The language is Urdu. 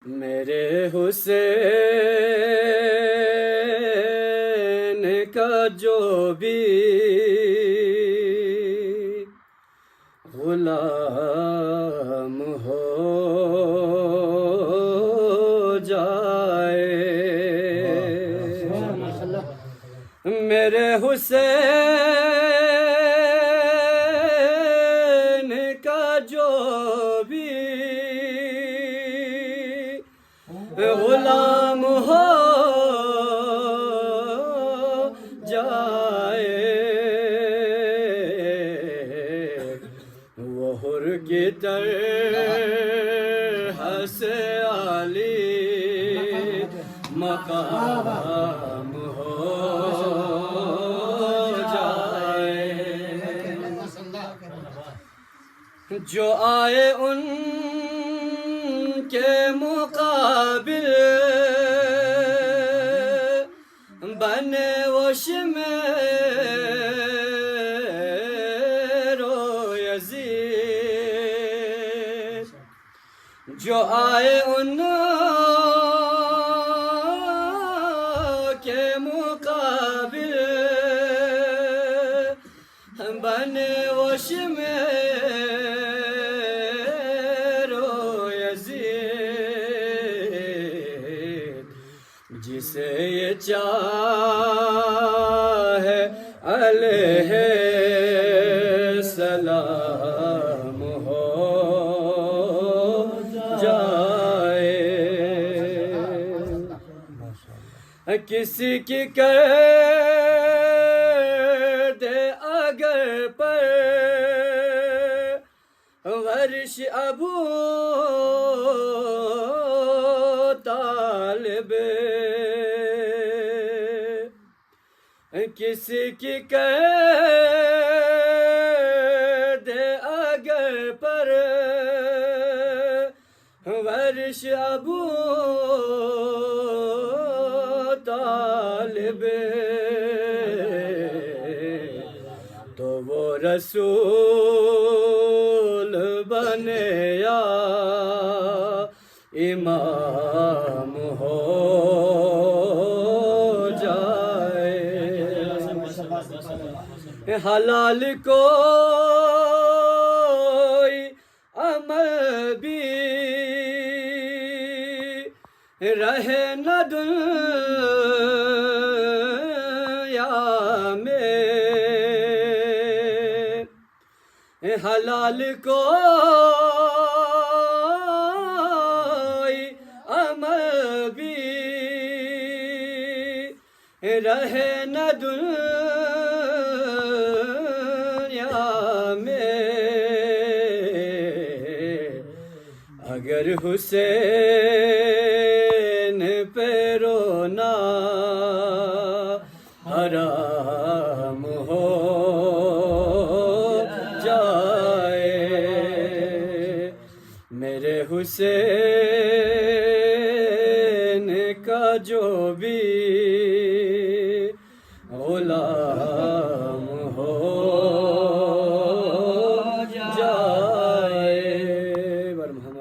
میرے حسین کا جو بھی غلام ہو جائے، میرے حسین کا جو بھی غلام ہو جائے، وہ حر کی طرح سے عالی مقام ہو جائے، جو آئے ان کے مقابل بنے وہ شمیر و یزید، جو آئے ان کے مقابل بنے وہ شمیر و یزید، جسے یہ چاہے علیہ السلام ہو جائے، کسی کی کر دے اگر پر ورش ابو طالب، کسی کی کر دے اگر پر ورش ابو طالب، تو وہ رسول بنے یا امام ہو جائے، حلال کوئی عمل بھی رہے نہ دنیا میں، حلال کوئی عمل بھی رہے نہ دنیا میں، اگر حسین پہ رونا حرام ہو جائے، میرے حسین کا جو بھی غلام ہو